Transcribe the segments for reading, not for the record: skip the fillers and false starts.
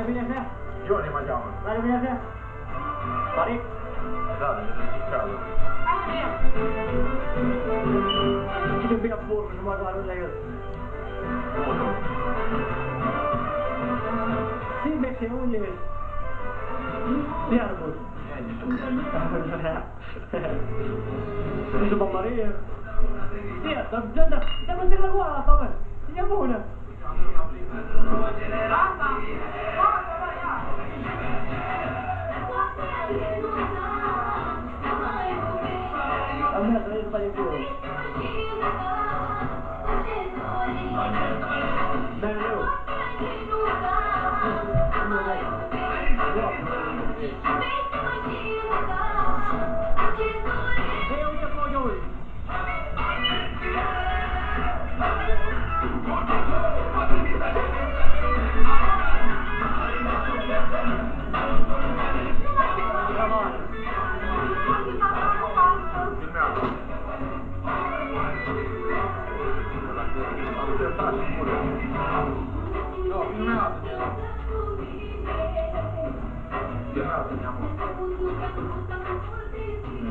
vine așa? Eu ne mai cheamă. Care vine așa? Paric? Da, ne răzicează. Cine bine porcă și mă doară la el? Simbe ce unde ești? Iar bun. Nu mă Maria. Ia, dar mă zic la goala asta, mă. E bună. Am mers să vezi pe acolo. Mereu.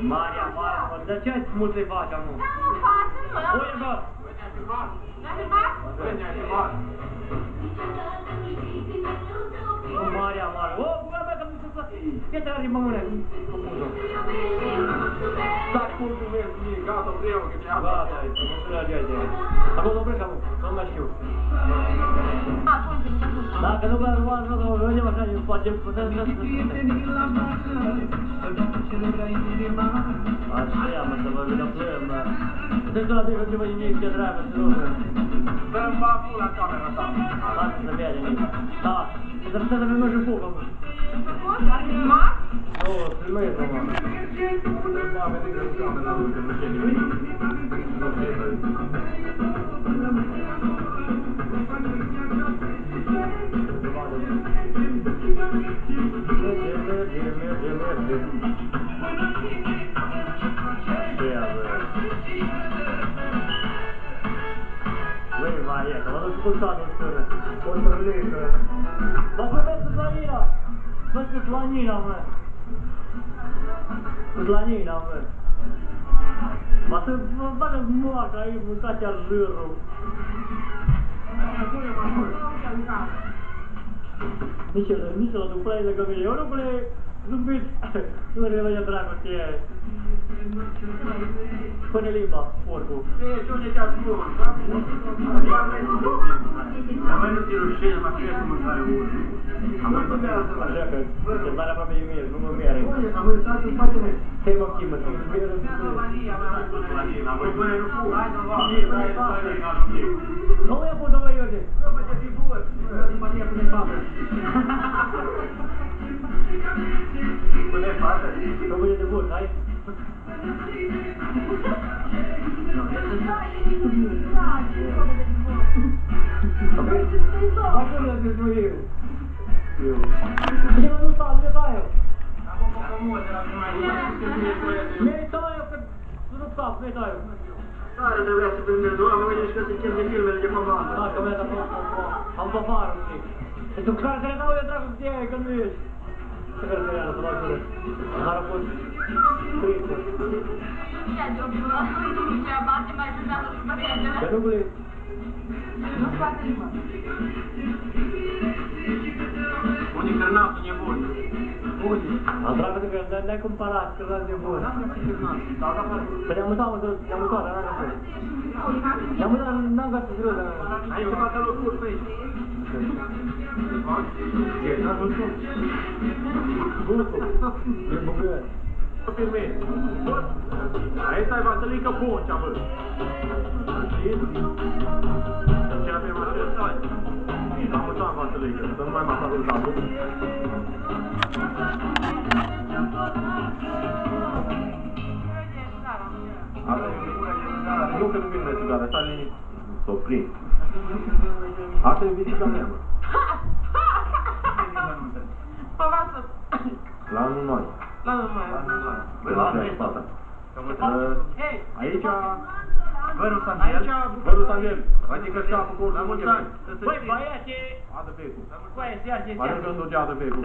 Maria, Maria, de ce mult să-i faci, amu? Da, nu faci, nu, eu... Uite, bă! Ne-a filmat? Ne-a filmat? Maria, Maria, o, bă, bă, că nu se fac... Ce te arăți, mămâne? Stai pultul meu, gata, vreau că te-am... Gata, nu se la de acolo oprești, amu, nu mai știu. Dacă nu vrea urma, nu vă vedem așa, ne facem putem să... Așa, mă, să vă vedem plăiem, mă. Puteți la bine, ce vă nimic, ce dragă, să nu vă. Dă-mi baful la camera ta. Lasă să vede nimic. Da, să trebuie să vedem și focă, mă. A filmat? Nu, filmez, mă. Dă-mi baful de camera lui, că nu știe nimic. Nu știe nimic. Băi, Maria, că mă duc cu toată scură. O trălică. Mă să vezi cu Slanina. Vezi cu Slanina, mă. Cu Slanina, mă. Mă să vă bagă moaca aici, mâncați iar jârul. Nici ăla duc plăi lângă mine. Eu nu plăi, zâmbiți. Nu le vede dragoste. Pune limba, porcul. E, ce unde te-a spus? Am mai nu ți rușine, mă cred că mâncare urmă. Așa că, se pare aproape de mine, nu mă mere. Am uitat în spatele. Să-i mă chimă, să-i meră. Până nu fu, hai să-mi va. Nu mi-a pus, domnule Iorge. Nu mă te fi bun. Maria pune față. Pune față? Nu mă de bun, hai? Acum le-am zis nu eu. Cine mă nu stau, unde stai eu? Mi-ai stai eu, că nu stau, mi-ai stai eu. Care trebuia să prinde două, mă gândești că se chem de filmele de comandă. Da, că mi-a dat am pafarul, știi. Și tu care să le dau de dracu cu tine, că nu ești. Ce care să le iară, să mă ajură? Dar a fost tristă. Ce-a jobul? Ce-a bate mai judează cu părințele? Că nu gândi. Nu scoate nimă. Unii cărnatul nebun. Unii? Am dragă de că ne-ai cumpărat, că l-am nebun. Că ne-am mutat, mă, ne-am mutat, dar n-am găsit. Ne-am mutat, n-am găsit greu, dar... Aici se bate locul pe aici. Ce? N-am văzut? Gusul, e bugăt. Filmezi. Aici ai Vasilică Boncea, bă. Știi? Ce avem așa? Am mutat Vasilică, să nu mai mă fac uzat. Nu că nu vin de țigare, stai liniștit. S-o prind. Asta e vizița mea, mă. Păvasă. La anul noi. La anul noi. La anul spata. Aici... Vărul Sandel. Vărul Sandel. Adică șapă cu La mulți ani. Băi, băiete... Adă becul. Băi, iar ce Mai când ducea adă becul.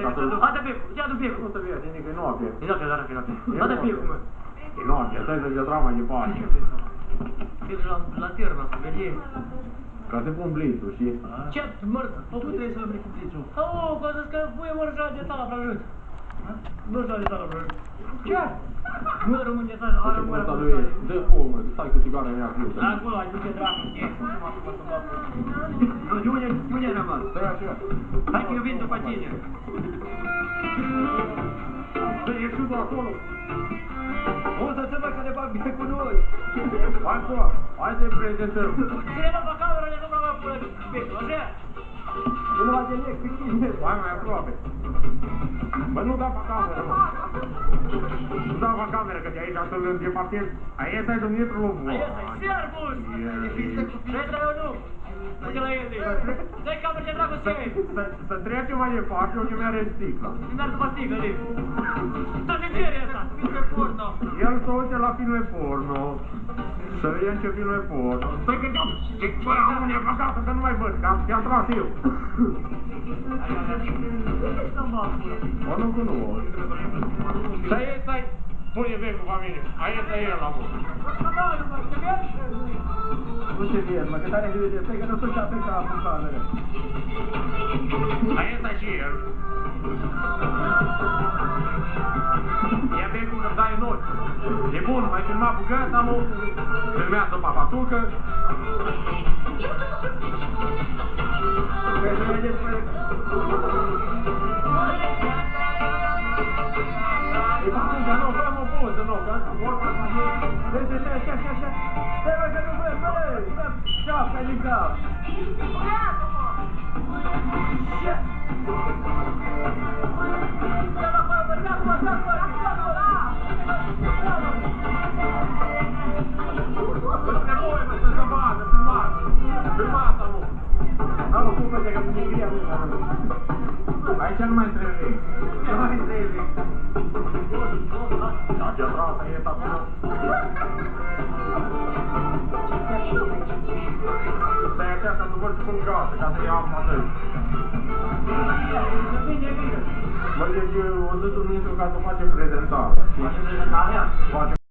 Adă becul, ce adu becul? Nu te vezi, nici că nu avea. E noapte, dar fi noapte. Adă becul, mă. E noapte, stai să dea trama de pace. Fii la terma, să vede. Ca să pun blițul, știi? Ce mă... Tu trebuie să mergi cu plițul. Oh, că zic că voi mă râșa de tala prăjit. Nu râșa de tala prăjit. Ce? Nu rămân de tala, are mă Asta lui, dă foc, mă, stai cu țigara în ea flută. Acolo, ai duce dracu. E, Unde ai rămas? Stai așa. Hai că eu vin după tine. Stai, ești tu acolo. O să te văd că ne bag bine cu noi. Hai acolo, hai să-i prezentăm. ține-mă pe cameră, ne nu mă pune becul, așa? Nu mai de nec, bine. Hai mai aproape. Bă, nu da pe cameră, mă. Nu da pe cameră, că de aici să-l îndepărtez. Aici ai Dumitru Lovu. Aici ai, servus! Petra, eu nu. Uite la el, dai cameră de dracu să iei. Să trecem mai departe, eu ce mi-are sticla. Nu merg după sticlă, Liv. Să ne cere asta, filme porno. El se uite la filme porno. Să vedem ce filme porno. Stai că ne-a băgat, că nu mai văd, că am tras eu. O, nu cunosc. Stai, pune becul pe mine. Aici e el acum. Nu te vezi, mă, că tare de vede. Stai că nu sunt pe cap în cameră. Aici e și el. Ia becul că dai în ochi. E bun, mai filmat bucăța, mă. Filmează papatucă. Vrei să vedeți pe... E bun, că nu, făm o poză, nu, că vorba să fie... Vezi, așa. Stai, mă, că nu vezi, băi! Șapca din cap! Aici nu mai trebuie. Nu mai trebuie. Dacă trasa e acolo. Stai așa că nu văd cum gata, ca să iau atât. Bă, deci o zis Dumitru ca să facem prezentare. Facem prezentarea? Facem